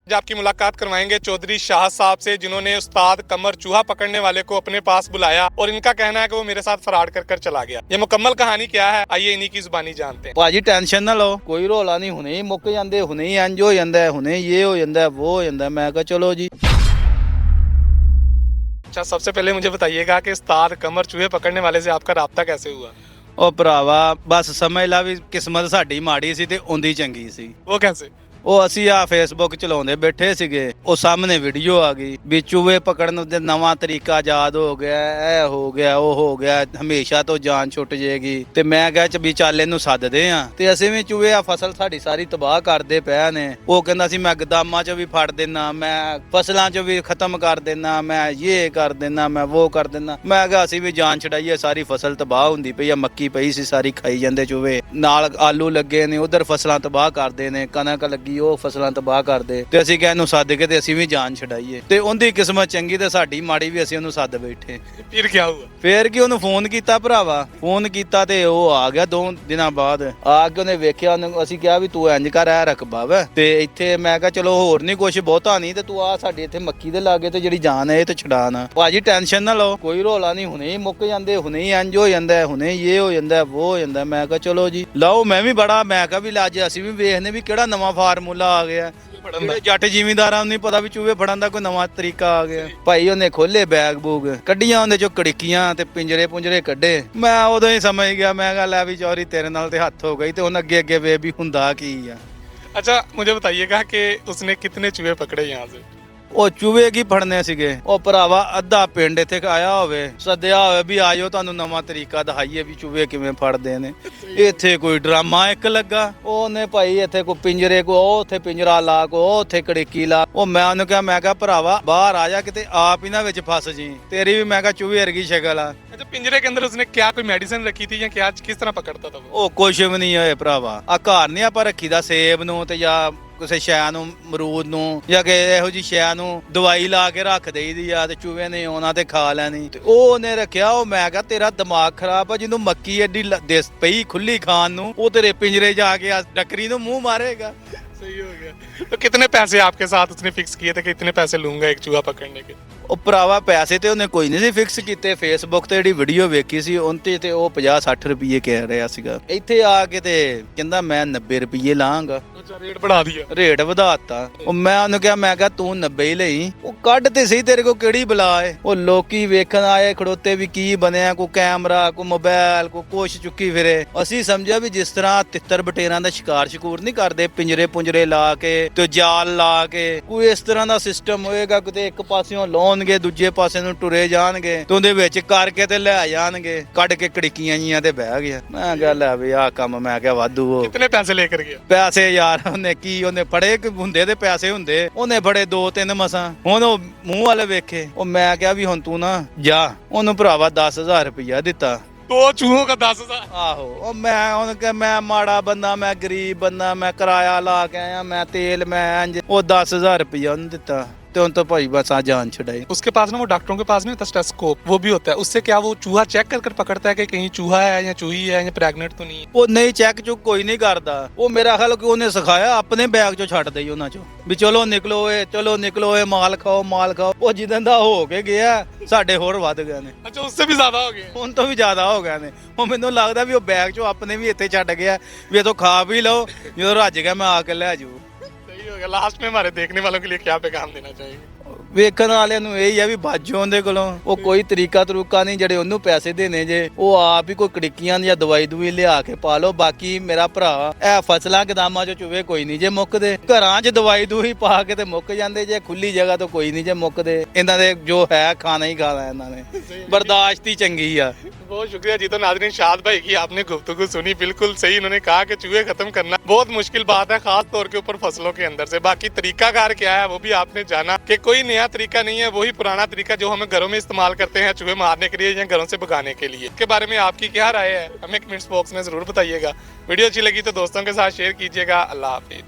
आज आपकी मुलाकात करवाएंगे चौधरी शाह साहब से, जिन्होंने उस्ताद कमर चूहा पकड़ने वाले को अपने पास बुलाया और इनका कहना है कि वो मेरे साथ फराड कर चला गया। ये मुकम्मल कहानी क्या है, आइए इन्हीं की जुबानी जानते हैं। ਭਾਜੀ ਟੈਨਸ਼ਨ ਨਾ ਲਓ, ਕੋਈ ਰੋਲਾ ਨਹੀਂ, ਹੁਣੇ ਹੀ ਮੁੱਕ ਜਾਂਦੇ, ਹੁਣੇ ਹੀ ਇੰਜ ਹੋ ਜਾਂਦਾ, ਹੁਣੇ ਇਹ ਹੋ ਜਾਂਦਾ, वो हो ਜਾਂਦਾ। मैं कहा चलो जी। अच्छा, सबसे पहले मुझे बताइएगा कि उस्ताद कमर चूहे पकड़ने वाले से आपका राब्ता कैसे हुआ? ਉਹ ਭਰਾਵਾ ਬਸ ਸਮਝ ਲਾ ਵੀ ਕਿਸਮਤ ਸਾਡੀ ਮਾੜੀ ਸੀ ਤੇ ਉਹਦੀ ਚੰਗੀ ਸੀ। वो कैसे? ਉਹ ਅਸੀਂ ਆ ਫੇਸਬੁੱਕ ਚਲਾਉਂਦੇ ਬੈਠੇ ਸੀਗੇ, ਉਹ ਸਾਹਮਣੇ ਵੀਡੀਓ ਆ ਗਈ ਵੀ ਚੂਹੇ ਪਕੜਨ ਦਾ ਨਵਾਂ ਤਰੀਕਾ ਆਜ਼ਾਦ ਹੋ ਗਿਆ, ਇਹ ਹੋ ਗਿਆ, ਉਹ ਹੋ ਗਿਆ, ਹਮੇਸ਼ਾ ਤੋਂ ਜਾਨ ਛੁੱਟ ਜਾਏਗੀ। ਤੇ ਮੈਂ ਕਿਹਾ ਵੀ ਚੱਲ ਇਹਨੂੰ ਸੱਦਦੇ ਆ, ਤੇ ਅਸੀਂ ਵੀ ਚੂਹੇ ਆ ਫਸਲ ਸਾਡੀ ਸਾਰੀ ਤਬਾਹ ਕਰਦੇ ਪਏ ਨੇ। ਉਹ ਕਹਿੰਦਾ ਸੀ ਮੈਂ ਗਦਾਮਾਂ 'ਚ ਵੀ ਫੜ ਦੇਣਾ, ਮੈਂ ਫਸਲਾਂ 'ਚ ਵੀ ਖਤਮ ਕਰ ਦੇਣਾ, ਮੈਂ ਇਹ ਕਰ ਦੇਣਾ, ਮੈਂ ਉਹ ਕਰ ਦੇਣਾ। ਮੈਂ ਕਿਹਾ ਅਸੀਂ ਵੀ ਜਾਨ ਛਡਾਈਏ, ਸਾਰੀ ਫਸਲ ਤਬਾਹ ਹੁੰਦੀ ਪਈ ਆ, ਮੱਕੀ ਪਈ ਸੀ ਸਾਰੀ ਖਾਈ ਜਾਂਦੇ ਚੂਹੇ, ਨਾਲ ਆਲੂ ਲੱਗੇ ਨੇ, ਉਧਰ ਫਸਲਾਂ ਤਬਾਹ ਕਰਦੇ ਨੇ, ਕਣਕ ਲੱਗੀ ਉਹ ਫਸਲਾਂ ਤਬਾਹ ਕਰਦੇ। ਤੇ ਅਸੀਂ ਕਿਹਾ ਇਹਨੂੰ ਸੱਦ ਕੇ ਤੇ ਅਸੀਂ ਵੀ ਜਾਨ ਛਡਾਈਏ, ਤੇ ਉਹਦੀ ਕਿਸਮਤ ਚੰਗੀ ਤੇ ਸਾਡੀ ਮਾੜੀ ਵੀ, ਅਸੀਂ ਉਹਨੂੰ ਸੱਦ ਬੈਠੇ। फिर क्या हुआ? ਫੇਰ ਕੀ ਉਹਨੂੰ ਫੋਨ ਕੀਤਾ ਭਰਾਵਾ, ਫੋਨ ਕੀਤਾ ਤੇ ਉਹ ਆ ਗਿਆ 2 ਦਿਨਾਂ ਬਾਅਦ। ਆ ਕੇ ਉਹਨੇ ਵੇਖਿਆ, ਉਹਨੂੰ ਅਸੀਂ ਕਿਹਾ ਵੀ ਤੂੰ ਇੰਜ ਕਰ, ਇਹ ਰਕਬਾ ਵਾ ਤੇ ਇੱਥੇ। ਮੈਂ ਕਿਹਾ ਚਲੋ ਹੋਰ ਨਹੀਂ ਕੁਛ ਬਹੁਤਾ ਨਹੀਂ, ਤੇ ਤੂੰ ਆ ਸਾਡੇ ਇੱਥੇ ਮੱਕੀ ਦੇ ਲਾਗੇ ਤੇ ਜਿਹੜੀ ਜਾਨ ਹੈ ਇਹ ਤੇ ਛਡਾਣਾ। ਭਾਜੀ ਟੈਨਸ਼ਨ ਨਾ ਲਓ, ਕੋਈ ਰੋਲਾ ਨਹੀਂ, ਹੁਣੇ ਹੀ ਮੁੱਕ ਜਾਂਦੇ, ਹੁਣੇ ਹੀ ਇੰਜ ਹੋ ਜਾਂਦਾ, ਹੁਣੇ ਇਹ ਹੋ ਜਾਂਦਾ, ਉਹ ਹੋ ਜਾਂਦਾ। ਮੈਂ ਕਿਹਾ ਚਲੋ ਜੀ ਲਓ, ਮੈਂ ਵੀ ਬੜਾ, ਮੈਂ ਕਿਹਾ ਵੀ ਅੱਜ ਅਸੀਂ ਵੀ ਵੇਖਨੇ ਵੀ ਕਿਹੜਾ ਨਵਾਂ ਫਾਰਮੂਲਾ ਆ ਗਿਆ। ਜਿਹੜੇ ਜੱਟ ਜ਼ਿਮੀਂਦਾਰਾਂ ਨੂੰ ਨਹੀਂ ਪਤਾ ਵੀ ਚੂਹੇ ਫੜਨ ਦਾ ਕੋਈ ਨਵਾਂ ਤਰੀਕਾ ਆ ਗਿਆ। ਭਾਈ ਉਹਨੇ ਖੋਲੇ ਬੈਗ ਬੂਗ, ਕੱਢੀਆਂ ਉਹਦੇ ਚੋਂ ਕੜਿੱਕੀਆਂ ਤੇ ਪਿੰਜਰੇ ਪੁੰਜਰੇ ਕੱਢੇ। ਮੈਂ ਉਦੋਂ ਹੀ ਸਮਝ ਗਿਆ, ਮੈਂ ਕਿਹਾ ਲੈ ਵੀ ਚੌਰੀ ਤੇਰੇ ਨਾਲ ਤੇ ਹੱਥ ਹੋ ਗਈ। ਤੇ ਹੁਣ ਅੱਗੇ ਅੱਗੇ ਵੇ ਵੀ ਹੁੰਦਾ ਕੀ ਆ। अच्छा, मुझे बताइएगा कि उसने कितने चूहे पकड़े यहाँ से? ਉਹ ਚੂਹੇ ਕੀ ਫੜਨੇ ਸੀਗੇ, ਉਹ ਭਰਾਵਾ ਅੱਧਾ ਪਿੰਡ ਇੱਥੇ ਆਇਆ ਹੋਵੇ, ਸੱਦਿਆ ਹੋਵੇ ਵੀ ਆਇਓ ਤੁਹਾਨੂੰ ਨਵਾਂ ਤਰੀਕਾ ਦਿਖਾਈਏ ਵੀ ਚੂਹੇ ਕਿਵੇਂ ਫੜਦੇ ਨੇ। ਇੱਥੇ ਕੋਈ ਡਰਾਮਾ ਇੱਕ ਲੱਗਾ, ਉਹਨੇ ਭਾਈ ਇੱਥੇ ਕੋਈ ਪਿੰਜਰੇ ਕੋ, ਉਹ ਉੱਥੇ ਪਿੰਜਰਾ ਲਾ ਕੋ, ਉਹ ਉੱਥੇ ਕੜਿੱਕੀ ਲਾ। ਉਹ ਮੈਂ ਉਹਨੂੰ ਕਿਹਾ, ਮੈਂ ਕਿਹਾ ਭਰਾਵਾ ਬਾਹਰ ਆ ਜਾ, ਕਿਤੇ ਆਪ ਹੀ ਨਾ ਵਿੱਚ ਫਸ ਜੀ, ਤੇਰੀ ਵੀ ਮੈਂ ਕਿਹਾ ਚੂਹੇ ਵਰਗੀ ਸ਼ਕਲ ਆ। अच्छा, पिंजरे के अंदर उसने क्या कोई मेडिसिन रखी थी या क्या, किस तरह पकड़ता था वो? ਉਹ ਕੁਛ ਵੀ ਨਹੀਂ ਹੋਏ ਭਰਾਵਾ, ਆ ਘਰ ਨਹੀਂ ਆਪਾਂ ਰੱਖੀਦਾ ਸੇਬ ਨੂੰ ਤੇ ਜਾਂ ਕਿਸੇ ਸ਼ੈ ਨੂੰ, ਅਮਰੂਦ ਨੂੰ, ਜਾਂ ਕਿ ਇਹੋ ਜੀ ਸ਼ੈ ਨੂੰ ਦਵਾਈ ਲਾ ਕੇ ਰੱਖ ਦੇਈਦੀ ਆ ਤੇ ਚੂਹੇ ਨੇ ਆਉਣਾ ਤੇ ਖਾ ਲੈਣੀ। ਤੇ ਉਹ ਉਹਨੇ ਰੱਖਿਆ। ਉਹ ਮੈਂ ਕਿਹਾ ਤੇਰਾ ਦਿਮਾਗ ਖਰਾਬ ਆ, ਜਿਹਨੂੰ ਮੱਕੀ ਐਡੀ ਦਿਸ ਪਈ ਖੁੱਲੀ ਖਾਣ ਨੂੰ, ਉਹ ਤੇਰੇ ਪਿੰਜਰੇ ਜਾ ਕੇ ਆ ਡੱਕਰੀ ਨੂੰ ਮੂੰਹ ਮਾਰੇਗਾ। सही हो गया। तो कितने पैसे आपके साथ उसने फिक्स किए थे कि इतने पैसे लूंगा एक चूहा पकड़ने के? ਉਹ ਭਰਾਵਾ ਪੈਸੇ ਤੇ ਉਹਨੇ ਕੋਈ ਨਹੀਂ ਸੀ ਫਿਕਸ ਕੀਤੇ। ਫੇਸਬੁੱਕ ਤੇ ਜਿਹੜੀ ਵੀਡੀਓ ਵੇਖੀ ਸੀ ਉਹਤੇ ਤੇ ਉਹ 50-60 ਰੁਪਏ ਕਹਿ ਰਿਹਾ ਸੀਗਾ। ਇੱਥੇ ਆ ਕੇ ਤੇ ਕਹਿੰਦਾ ਮੈਂ 90 ਰੁਪਏ ਲਾਂਗਾ। अच्छा, रेट बढ़ा दिया। ਰੇਟ ਵਧਾਤਾ। ਉਹ ਮੈਂ ਉਹਨੂੰ ਕਿਹਾ, ਮੈਂ ਕਿਹਾ ਤੂੰ 90 ਹੀ ਲਈ। ਉਹ ਕੱਢ ਤੇ ਸਹੀ, ਤੇਰੇ ਕੋਲ ਕਿਹੜੀ ਬਲਾ ਏ। ਉਹ ਲੋਕੀ ਵੇਖਣ ਆਏ ਖੜੋਤੇ ਵੀ ਕੀ ਬਣਿਆ, ਕੋਈ ਕੈਮਰਾ, ਕੋਈ ਮੋਬਾਈਲ, ਕੋਈ ਕੁਛ ਚੁੱਕੀ ਫਿਰੇ। ਅਸੀਂ ਸਮਝਿਆ ਵੀ ਜਿਸ ਤਰ੍ਹਾਂ ਤਿੱਤਰ ਬਟੇਰਾਂ ਦਾ ਸ਼ਿਕਾਰ ਸ਼ਕੂਰ ਨਹੀਂ ਕਰਦੇ, ਪਿੰਜਰੇ ਪੁੰਜਰੇ ਲਾ ਕੇ ਤੇ ਜਾਲ ਲਾ ਕੇ, ਕੋਈ ਇਸ ਤਰ੍ਹਾਂ ਦਾ ਸਿਸਟਮ ਹੋਏਗਾ। ਕਿਤੇ ਇੱਕ ਪਾਸਿਓਂ ਲਾਉਣਗੇ, ਦੂਜੇ ਪਾਸੇ ਨੂੰ ਟੁਰੇ ਜਾਣਗੇ ਤੇ ਉਹਦੇ ਵਿੱਚ ਕਰਕੇ ਤੇ ਲੈ ਜਾਣਗੇ, ਕੱਢ ਕੇ ਕੜਿੱਕੀਆਂ ਜੀਆਂ ਤੇ ਬਹਿ ਗਿਆ। ਮੈਂ ਕਿਹਾ ਲੈ ਵੀ ਆਹ ਕੰਮ, ਮੈਂ ਕਿਹਾ ਵਾਧੂ। ਉਹ कितने पैसे लेकर गया? ਪੈਸੇ ਯਾਰ ਉਹਨੇ ਕੀ, ਉਹਨੇ ਫੜੇ ਕਿ ਹੁੰਦੇ ਤੇ ਪੈਸੇ ਹੁੰਦੇ, ਉਹਨੇ ਫੜੇ 2-3 ਮਸਾਂ। ਹੁਣ ਉਹ ਮੂੰਹ ਵਾਲੇ ਵੇਖੇ। ਉਹ ਮੈਂ ਕਿਹਾ ਵੀ ਹੁਣ ਤੂੰ ਨਾ ਜਾ। ਉਹਨੂੰ ਭਰਾਵਾ 10,000 ਰੁਪਇਆ ਦਿੱਤਾ। 2 चूहों का 10,000? ਆਹੋ। ਉਹ ਮੈਂ ਉਹਨੂੰ ਕਿਹਾ ਮੈਂ ਮਾੜਾ ਬੰਦਾ, ਮੈਂ ਗਰੀਬ ਬੰਦਾ, ਮੈਂ ਕਿਰਾਇਆ ਲਾ ਕੇ ਆਇਆ, ਮੈਂ ਤੇਲ, ਮੈਂ ਇੰਜ। ਉਹ 10,000 ਰੁਪਇਆ ਉਹਨੂੰ ਦਿੱਤਾ ਤੇ ਹੁਣ ਤਾਂ ਭਾਈ ਬਸ ਆ ਜਾਨ ਛਡਾਈ। उसके पास ना, वो डॉक्टरों के पास नहीं होता स्टेथोस्कोप, वो भी होता है। उससे क्या वो चूहा चेक कर पकड़ता है कि कहीं चूहा है या चूही है या प्रेग्नेंट तो नहीं है? ਉਹ ਨਹੀਂ ਚੈੱਕ ਚੁੱਕ ਕੋਈ ਨਹੀਂ ਕਰਦਾ। ਉਹ ਮੇਰਾ ਖਿਆਲ ਕਿ ਉਹਨੇ ਸਿਖਾਇਆ ਆਪਣੇ ਬੈਗ ਚੋਂ ਛੱਡ ਦੇਈ ਉਹਨਾਂ ਚੋਂ ਵੀ ਚਲੋ ਨਿਕਲੋ ਏ, ਚਲੋ ਨਿਕਲੋ ਏ, ਮਾਲ ਖਾਓ, ਮਾਲ ਖਾਓ। ਉਹ ਜਿੱਦਾਂ ਦਾ ਹੋ ਕੇ ਗਿਆ, ਸਾਡੇ ਹੋਰ ਵੱਧ ਗਏ ਨੇ। अच्छा, उससे भी ज्यादा हो गया? ਹੁਣ ਤੋਂ ਵੀ ਜ਼ਿਆਦਾ ਹੋ ਗਏ ਨੇ। ਉਹ ਮੈਨੂੰ ਲੱਗਦਾ ਵੀ ਉਹ ਬੈਗ ਚੋਂ ਆਪਣੇ ਵੀ ਇੱਥੇ ਛੱਡ ਗਿਆ ਵੀ ਇਥੋਂ ਖਾ ਵੀ ਲਓ, ਜਦੋਂ ਰੱਜ ਗਿਆ ਮੈਂ ਆ ਕੇ ਲੈ ਜਾਊ। सही हो गया। लास्ट में हमारे देखने वालों के लिए क्या पैगाम देना चाहिए? ਵੇਖਣ ਵਾਲਿਆਂ ਨੂੰ ਇਹ ਹੀ ਆ ਵੀ ਬਾਜੋ ਉਹਦੇ ਕੋਲੋਂ। ਉਹ ਕੋਈ ਤਰੀਕਾ ਤਰੂਕਾ ਨਹੀਂ, ਜਿਹੜੇ ਉਹਨੂੰ ਪੈਸੇ ਦੇਣੇ ਜੇ ਉਹ ਆਪ ਹੀ ਕੋਈ ਕੜਿੱਕੀਆਂ ਜਾਂ ਦਵਾਈ ਦੂਈ ਲਿਆ ਕੇ ਪਾ ਲਓ। ਬਾਕੀ ਮੇਰਾ ਭਰਾ, ਇਹ ਫਸਲਾਂ ਗਦਾਮਾਂ ਚੋਂ ਚੂਹੇ ਕੋਈ ਨਹੀਂ ਜੇ ਮੁੱਕਦੇ, ਘਰਾਂ 'ਚ ਦਵਾਈ ਦੂਈ ਪਾ ਕੇ ਤੇ ਮੁੱਕ ਜਾਂਦੇ ਜੇ, ਖੁੱਲੀ ਜਗ੍ਹਾ ਤੋਂ ਕੋਈ ਨਹੀਂ ਜੇ ਮੁੱਕਦੇ। ਇਹਨਾਂ ਦੇ ਜੋ ਹੈ ਖਾਣਾ ਹੀ ਖਾਣਾ ਇਹਨਾਂ ਨੇ, ਬਰਦਾਸ਼ਤ ਹੀ ਚੰਗੀ ਆ। बहुत शुक्रिया जी। तो नाज़रीन, शाद भाई की आपने गुफ्तगू सुनी, बिल्कुल सही। इन्होंने कहा कि चूहे खत्म करना बहुत मुश्किल बात है, खास तौर के ऊपर फसलों के अंदर से। बाकी तरीकाकार क्या है वो भी आपने जाना कि कोई नया तरीका नहीं है, वही पुराना तरीका जो हम घरों में इस्तेमाल करते हैं चूहे मारने के लिए या घरों से भगाने के लिए। इसके बारे में आपकी क्या राय है, हमें कमेंट्स बॉक्स में जरूर बताइएगा। वीडियो अच्छी लगी तो दोस्तों के साथ शेयर कीजिएगा। अल्लाह हाफिज।